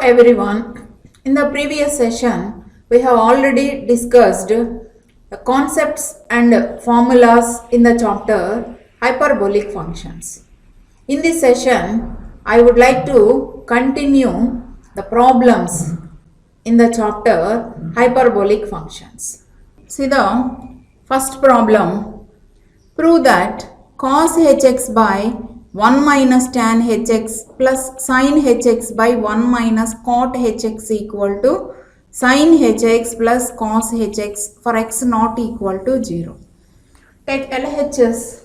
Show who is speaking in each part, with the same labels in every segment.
Speaker 1: everyone. In the previous session, we have already discussed the concepts and formulas in the chapter hyperbolic functions. In this session, I would like to continue the problems in the chapter hyperbolic functions. See the first problem. Prove that cos hx by 1 minus tan hx plus sin hx by 1 minus cot hx equal to sin hx plus cos hx for x not equal to 0. Take LHS.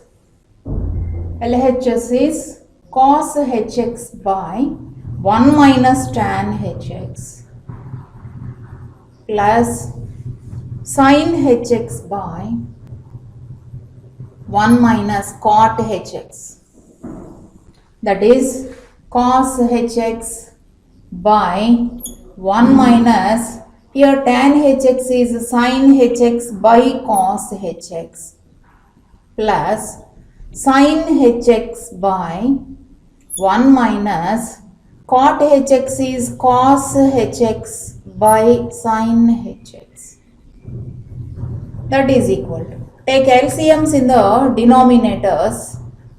Speaker 1: LHS is cos hx by 1 minus tan hx plus sin hx by 1 minus cot hx, that is cos hx by 1 minus, here tan hx is sin hx by cos hx plus sin hx by 1 minus cot hx is cos hx by sin hx, that is equal to, take LCMs in the denominators,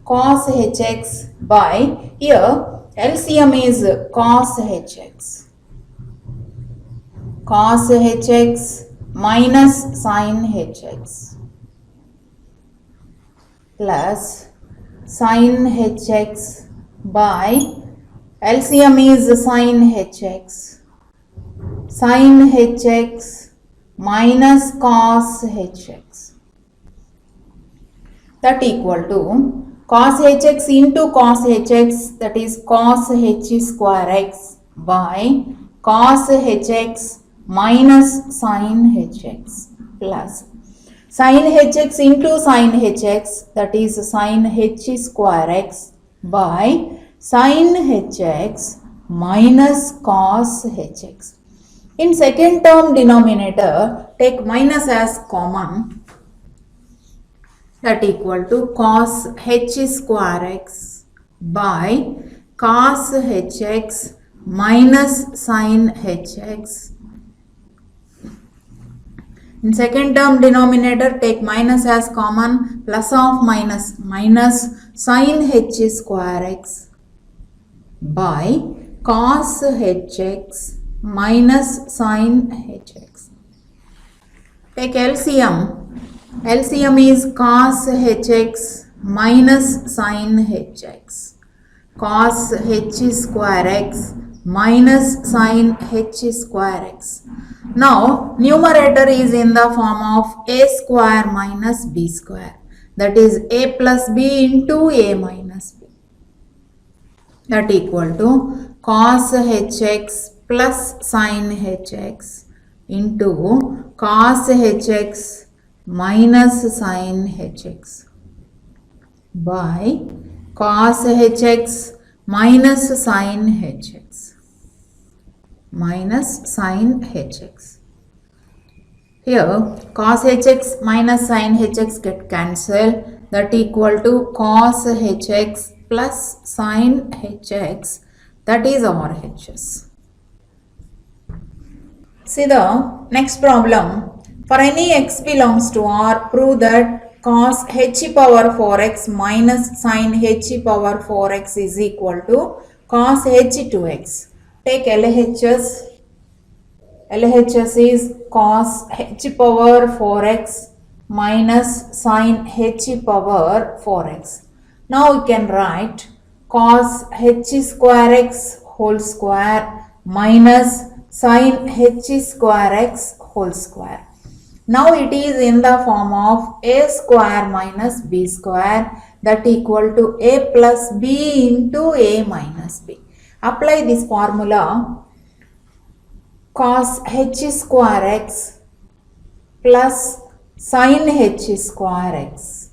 Speaker 1: cos hx by, here LCM is cos hx minus sin hx plus sin hx by, LCM is sin hx minus cos hx, that equal to cos hx into cos hx, that is cos h square x by cos hx minus sin hx plus sin hx into sin hx, that is sin h square x by sin hx minus cos hx. In second term denominator, take minus as common, that equal to cos h square x by cos hx minus sin hx. In second term denominator, take minus as common, plus of minus sin h square x by cos hx minus sin hx. Take LCM. LCM is cos hx minus sin hx, cos h square x minus sin h square x. Now numerator is in the form of a square minus b square, that is a plus b into a minus b, that equal to cos hx plus sin hx into cos hx minus sin hx by cos hx minus sin hx minus sin hx. Here cos hx minus sin hx get cancelled, that equal to cos hx plus sin hx, that is RHS. See the next problem. For any x belongs to R, prove that cos h power 4x minus sin h power 4x is equal to cos h 2x. Take LHS. LHS is cos h power 4x minus sin h power 4x. Now we can write cos h square x whole square minus sin h square x whole square. Now it is in the form of a square minus b square, that equal to a plus b into a minus b. Apply this formula, cos h square x plus sin h square x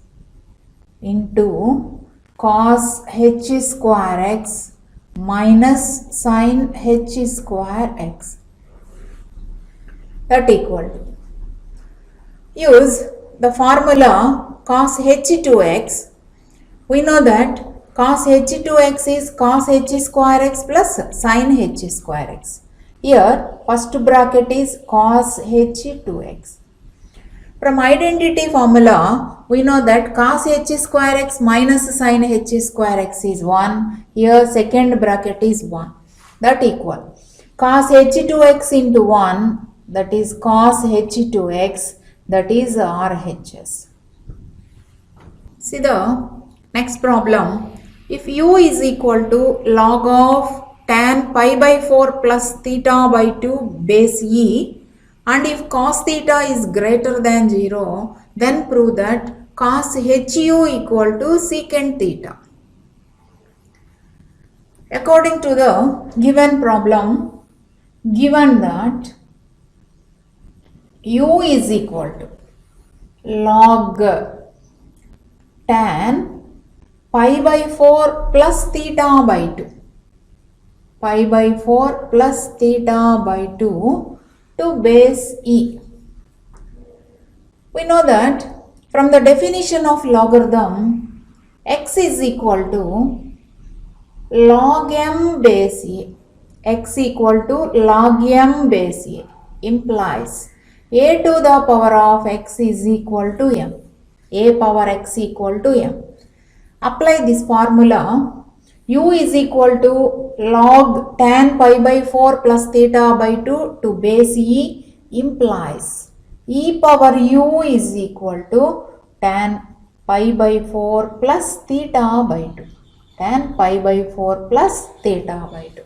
Speaker 1: into cos h square x minus sin h square x, that equal to, use the formula cos h 2x. We know that Cos h2x is cos h square x plus sin h square x. Here first bracket is cos h2x. From identity formula, we know that cos h square x minus sin h square x is 1. Here second bracket is 1. That equal cos h2x into 1, that is cos h2x, that is RHS. See the next problem. If u is equal to log of tan pi by 4 plus theta by 2 base e, and if cos theta is greater than 0, then prove that cos hu equal to secant theta. According to the given problem, given that u is equal to log tan pi by 4 plus theta by 2, pi by 4 plus theta by 2 to base e. We know that from the definition of logarithm, x is equal to log m base a. X equal to log m base a implies a to the power of x is equal to m. A power x equal to m. Apply this formula. U is equal to log tan pi by 4 plus theta by 2 to base e implies e power u is equal to tan pi by 4 plus theta by 2. Tan pi by 4 plus theta by 2.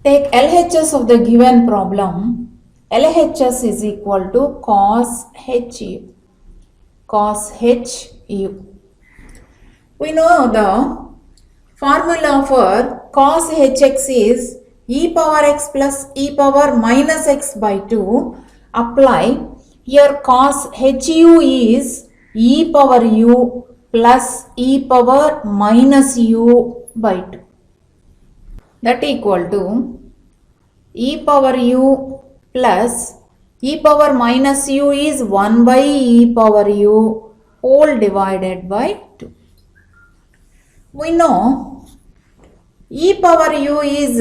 Speaker 1: Take LHS of the given problem. LHS is equal to cos hu. Cos hu. We know the formula for cos hx is e power x plus e power minus x by 2. Apply. Here cos hu is e power u plus e power minus u by 2. That equal to e power u plus e power minus u is 1 by e power u whole divided by 2. We know e power u is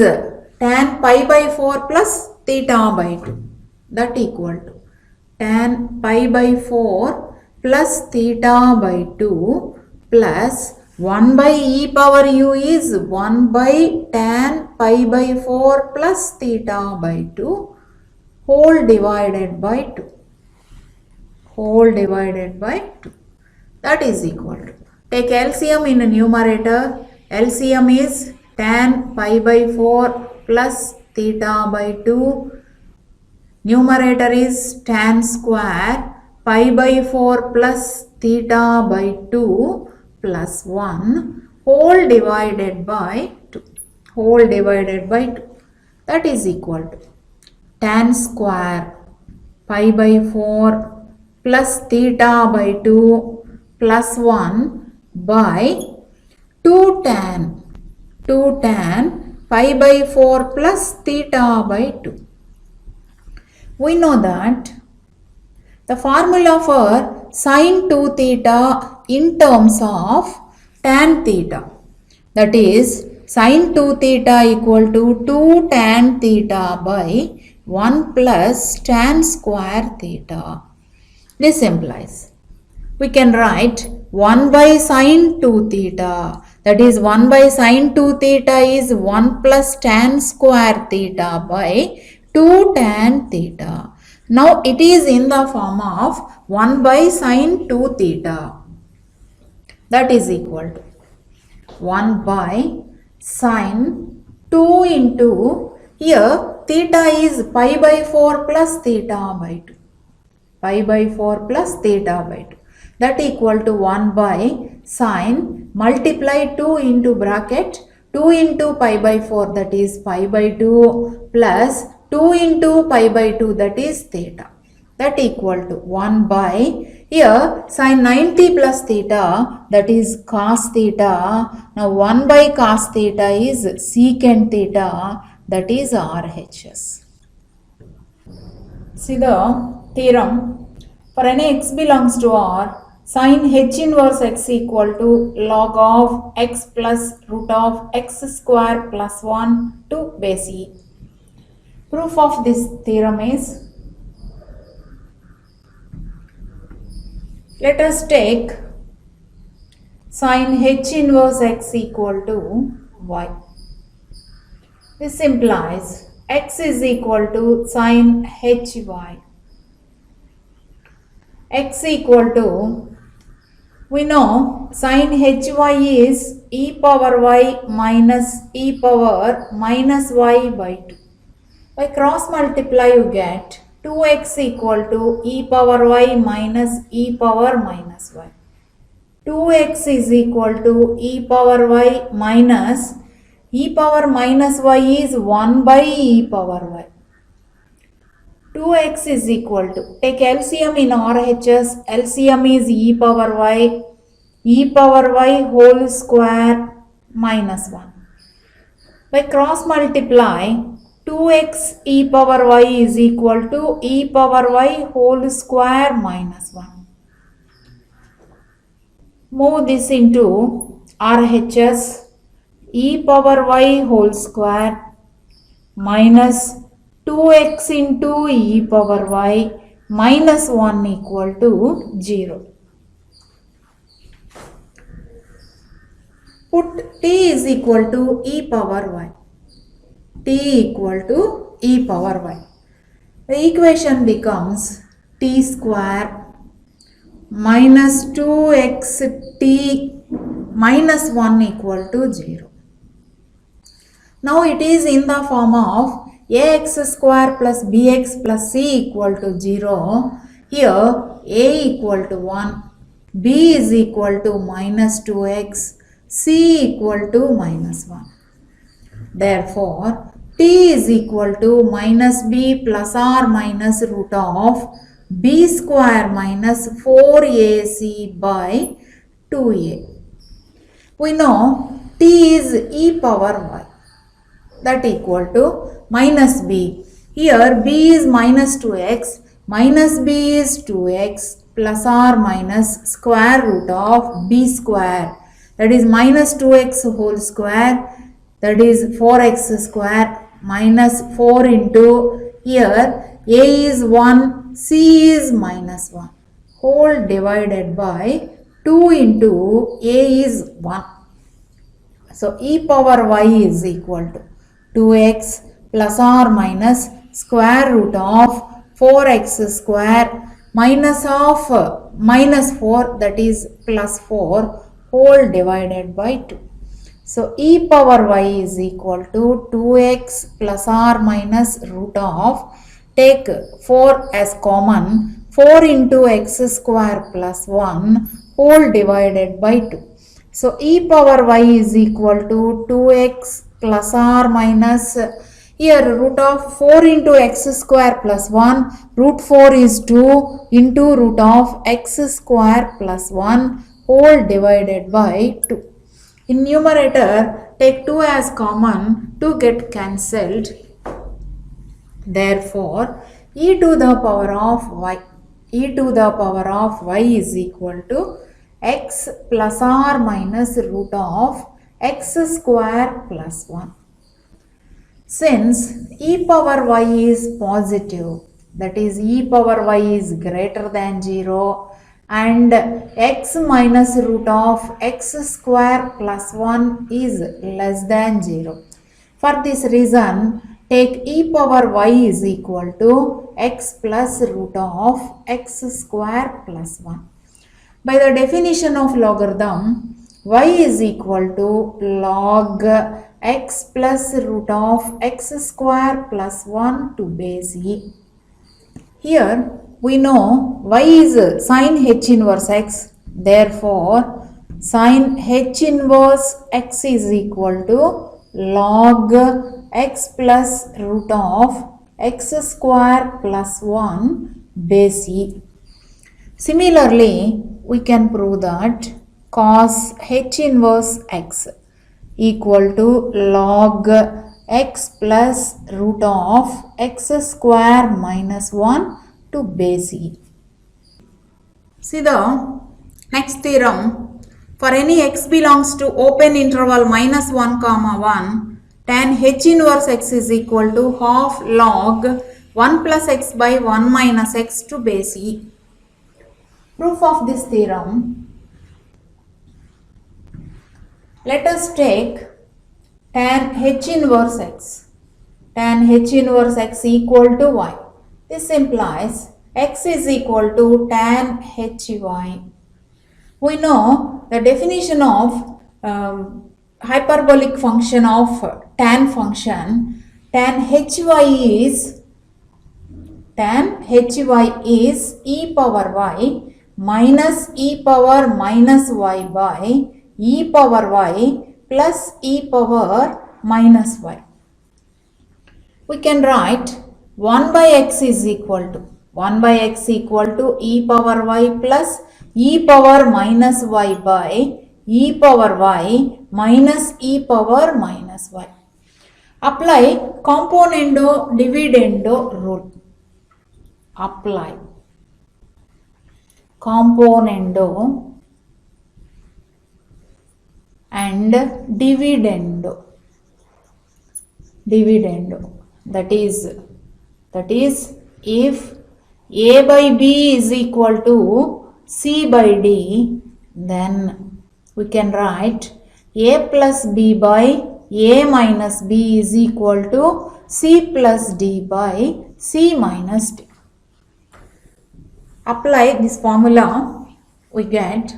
Speaker 1: tan pi by 4 plus theta by 2. That equal to tan pi by 4 plus theta by 2 plus 1 by e power u is 1 by tan pi by 4 plus theta by 2 whole divided by 2. Whole divided by 2. That is equal to. Take LCM in the numerator. LCM is tan pi by 4 plus theta by 2. Numerator is tan square pi by 4 plus theta by 2 plus 1 whole divided by 2. Whole divided by 2. That is equal to tan square pi by 4 plus theta by 2 plus 1 by 2 tan pi by 4 plus theta by 2. We know that the formula for sin 2 theta in terms of tan theta, that is sin 2 theta equal to 2 tan theta by 1 plus tan square theta. This implies we can write 1 by sin 2 theta, that is 1 by sin 2 theta is 1 plus tan square theta by 2 tan theta. Now it is in the form of 1 by sin 2 theta. That is equal to 1 by sin 2 into, here theta is pi by 4 plus theta by 2. Pi by 4 plus theta by 2. That equal to 1 by sin multiply 2 into bracket 2 into pi by 4, that is pi by 2 plus 2 into pi by 2, that is theta. That equal to 1 by, here sin 90 plus theta, that is cos theta. Now 1 by cos theta is secant theta, that is RHS. See the theorem. For any x belongs to R, sin h inverse x equal to log of x plus root of x square plus 1 to base e. Proof of this theorem is, let us take sin h inverse x equal to y. This implies x is equal to sin hy. X equal to, we know sin hy is e power y minus e power minus y by 2. By cross multiply you get 2x equal to e power y minus e power minus y. 2x is equal to e power y minus e power minus y is 1 by e power y. 2x is equal to, take LCM in RHS, LCM is e power y whole square minus 1. By cross multiply, 2x e power y is equal to e power y whole square minus 1. Move this into RHS, e power y whole square minus 2x into e power y minus 1 equal to 0. Put t is equal to e power y. T equal to e power y. The equation becomes t square minus 2xt minus 1 equal to 0. Now it is in the form of ax square plus bx plus c equal to 0. Here a equal to 1, b is equal to minus 2x, c equal to minus 1. Therefore, t is equal to minus b plus r minus root of b square minus 4ac by 2a. We know t is e power y, that equal to minus b. Here b is minus 2x, minus b is 2x plus r minus square root of b square, that is minus 2x whole square, that is 4x square minus 4 into, here a is 1, c is minus 1, whole divided by 2 into a is 1. So e power y is equal to 2x plus r minus square root of 4x square minus of minus 4, that is plus 4, whole divided by 2. So e power y is equal to 2x plus r minus root of, take 4 as common, 4 into x square plus 1 whole divided by 2. So e power y is equal to 2x plus r minus, here root of 4 into x square plus 1, root 4 is 2 into root of x square plus 1 whole divided by 2. In numerator, take 2 as common, 2 get cancelled. Therefore, e to the power of y is equal to x plus r minus root of x square plus 1. Since e power y is positive, that is e power y is greater than 0, and x minus root of x square plus 1 is less than 0. For this reason, take e power y is equal to x plus root of x square plus 1. By the definition of logarithm, y is equal to log x plus root of x square plus 1 to base e. Here we know y is sin h inverse x, therefore sin h inverse x is equal to log x plus root of x square plus 1 base e. Similarly, we can prove that cos h inverse x equal to log x plus root of x square minus 1 to base e. See the Next theorem, for any x belongs to open interval minus 1 comma 1, tan h inverse x is equal to half log 1 plus x by 1 minus x to base e. Proof of this theorem, let us take tan h inverse x. Tan h inverse x equal to y. This implies x is equal to tan hy. We know the definition of hyperbolic function of tan function. Tan hy is e power y minus e power minus y by e power y plus e power minus y. We can write 1 by x is equal to e power y plus e power minus y by e power y minus e power minus y. Apply componendo dividendo rule. Apply componendo and dividendo. That is if a by b is equal to c by d, then we can write a plus b by a minus b is equal to c plus d by c minus d. Apply this formula, we get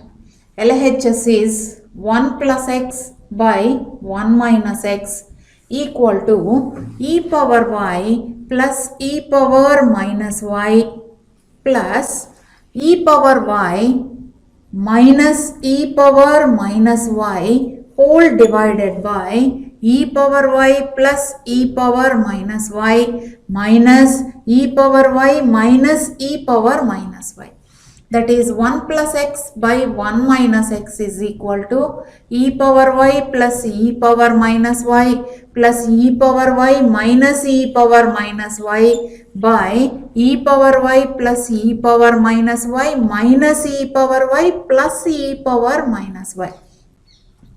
Speaker 1: LHS is 1 plus x by 1 minus x equal to e power y plus e power minus y plus e power y minus e power minus y whole divided by e power y plus e power minus y minus e power y minus e power minus y. That is 1 plus x by 1 minus x is equal to e power y plus e power minus y plus e power y minus e power minus y by e power y plus e power minus y minus e power y plus e power minus y.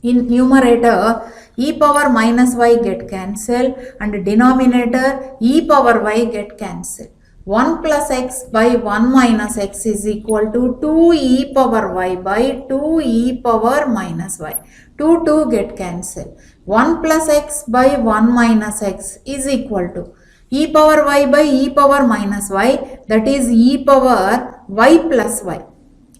Speaker 1: In numerator, e power minus y get cancelled and denominator e power y get cancelled. 1 plus x by 1 minus x is equal to 2 e power y by 2 e power minus y. 2 get cancelled. 1 plus x by 1 minus x is equal to e power y by e power minus y, that is e power y plus y.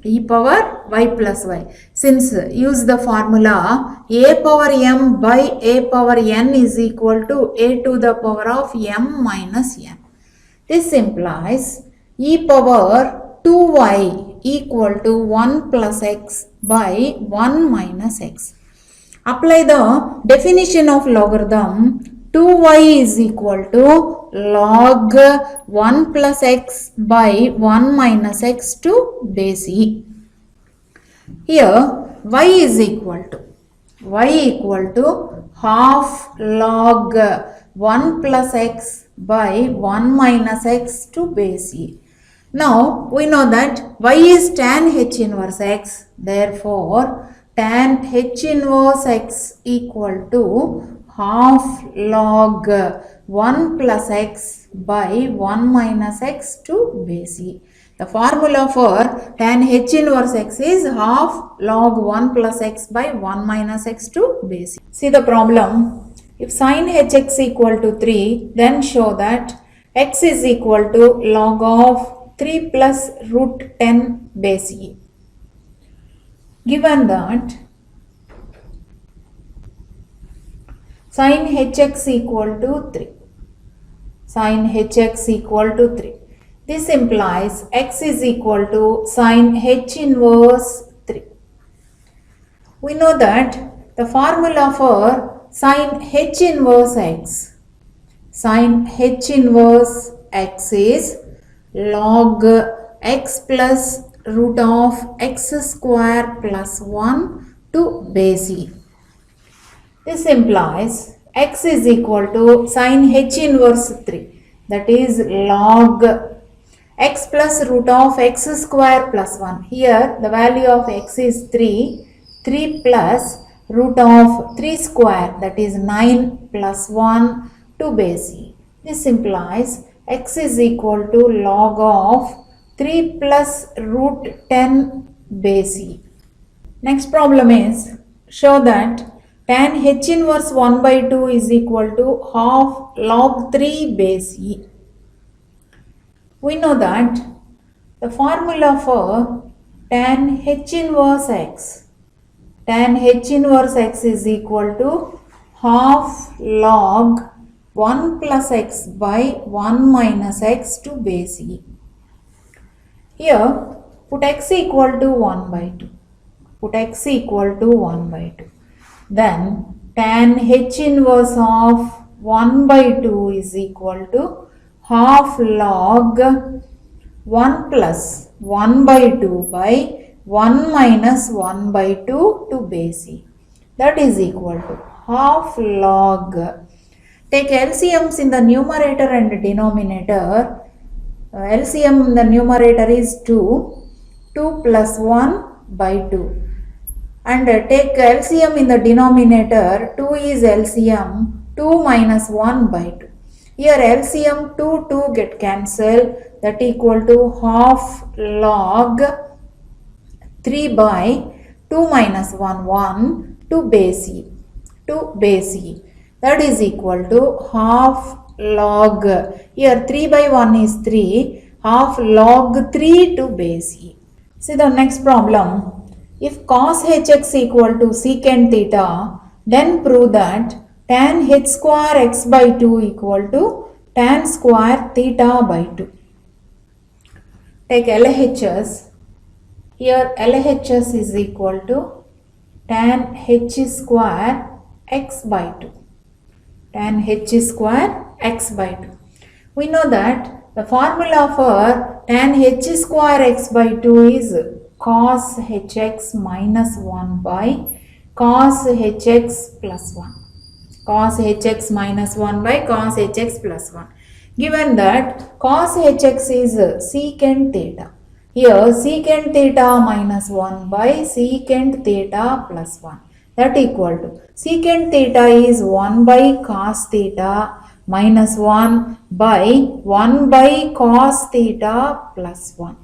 Speaker 1: E power y plus y. Since use the formula a power m by a power n is equal to a to the power of m minus n. This implies e power 2y equal to 1 plus x by 1 minus x. Apply the definition of logarithm. 2y is equal to log 1 plus x by 1 minus x to base e. Here y is equal to half log 1 plus x by 1 minus x to base e. Now we know that y is tan h inverse x, therefore tan h inverse x equal to half log 1 plus x by 1 minus x to base e. The formula for tan h inverse x is half log 1 plus x by 1 minus x to base e. See the problem. If sin hx equal to 3, then show that x is equal to log of 3 plus root 10 base e. Given that sin hx equal to 3. This implies x is equal to sin h inverse 3. We know that the formula for sin h inverse x is log x plus root of x square plus 1 to base e. This implies x is equal to sin h inverse 3, that is log x plus root of x square plus 1. Here the value of x is 3. 3 plus root of 3 square, that is 9 plus 1 to base e. This implies x is equal to log of 3 plus root 10 base e. Next problem is, show that tan h inverse 1 by 2 is equal to half log 3 base e. We know that the formula for tan h inverse x, tan h inverse x is equal to half log 1 plus x by 1 minus x to base e. Here put x equal to 1 by 2. Put x equal to 1 by 2. Then tan h inverse of 1 by 2 is equal to half log 1 plus 1 by 2 by 1 minus 1 by 2 to base e. That is equal to half log. Take LCMs in the numerator and denominator. LCM in the numerator is 2. 2 plus 1 by 2. And take LCM in the denominator. 2 is LCM. 2 minus 1 by 2. Here LCM 2 get cancelled, that equal to half log 3 by 2 minus 1 to base e. That is equal to half log. Here 3 by 1 is 3. Half log 3 to base e. See the next problem. If cos hx equal to secant theta, then prove that tan h square x by 2 equal to tan square theta by 2. Take LHS. Here LHS is equal to tan h square x by 2. Tan h square x by 2. We know that the formula for tan h square x by 2 is cos hx minus 1 by cos hx plus 1. Cos hx minus 1 by cos hx plus 1. Given that cos hx is secant theta. Here secant theta minus 1 by secant theta plus 1. That equal to secant theta is 1 by cos theta minus 1 by 1 by cos theta plus 1.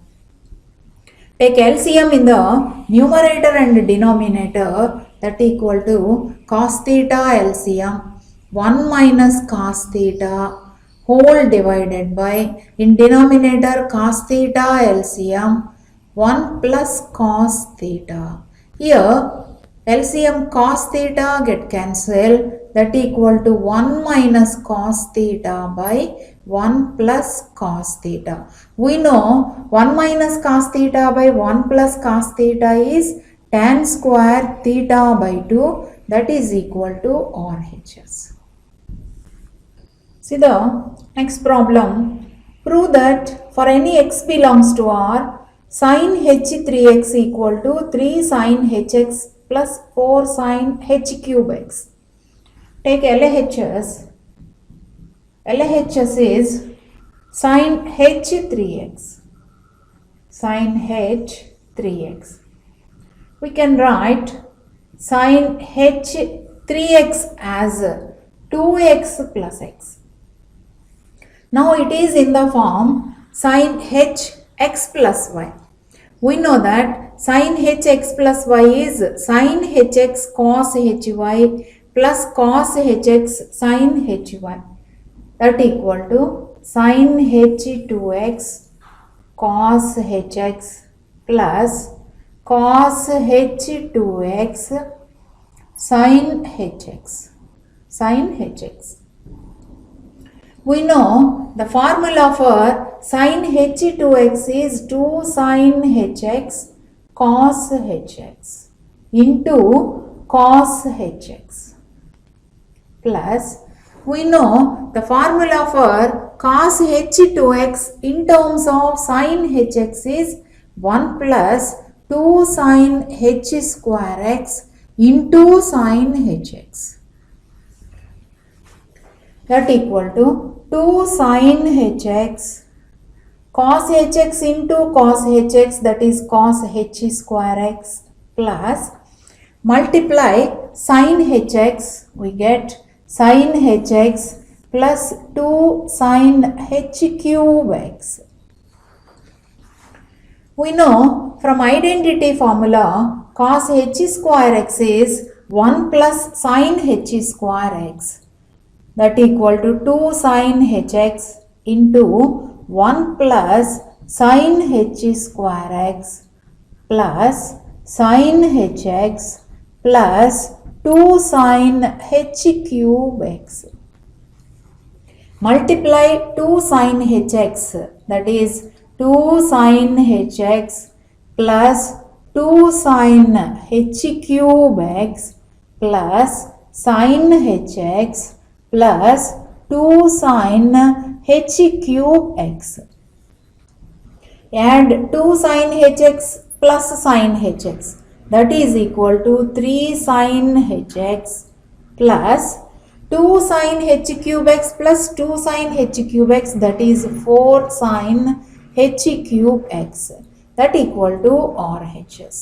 Speaker 1: Take LCM in the numerator and denominator, that equal to cos theta LCM 1 minus cos theta whole divided by, in denominator cos theta LCM 1 plus cos theta. Here LCM cos theta get cancelled, that equal to 1 minus cos theta by 1 plus cos theta. We know 1 minus cos theta by 1 plus cos theta is tan square theta by 2, that is equal to RHS. See the next problem. Prove that for any x belongs to R, sin h3x equal to 3 sin hx plus 4 sin h cube x. Take LHS. LHS is sin h3x. Sin h3x. We can write sin h3x as 2x plus x. Now it is in the form sin hx plus y. We know that sin hx plus y is sin hx cos hy plus cos hx sin hy. That equal to sin h2x cos hx plus cos h2x sin hx. Sin hx. We know the formula for sin h2x is 2 sin hx cos hx into cos hx plus, we know the formula for cos h2x in terms of sin hx is 1 plus 2 sin h square x into sin hx. That equal to 2 sin hx cos hx into cos hx, that is cos h square x, plus multiply sin hx, we get sin hx plus 2 sin h cube x. We know from identity formula cos h square x is 1 plus sin h square x, that equal to 2 sin hx into 1 plus sin h square x plus sin hx plus 2 sin h cube x. Multiply 2 sin hx, that is 2 sin hx plus 2 sin h cube x plus sin hx plus 2 sin h cube x. Add 2 sin hx plus sin hx, that is equal to 3 sin hx plus 2 sin h cube x plus 2 sin h cube x, that is 4 sin h cube x, that equal to RHS.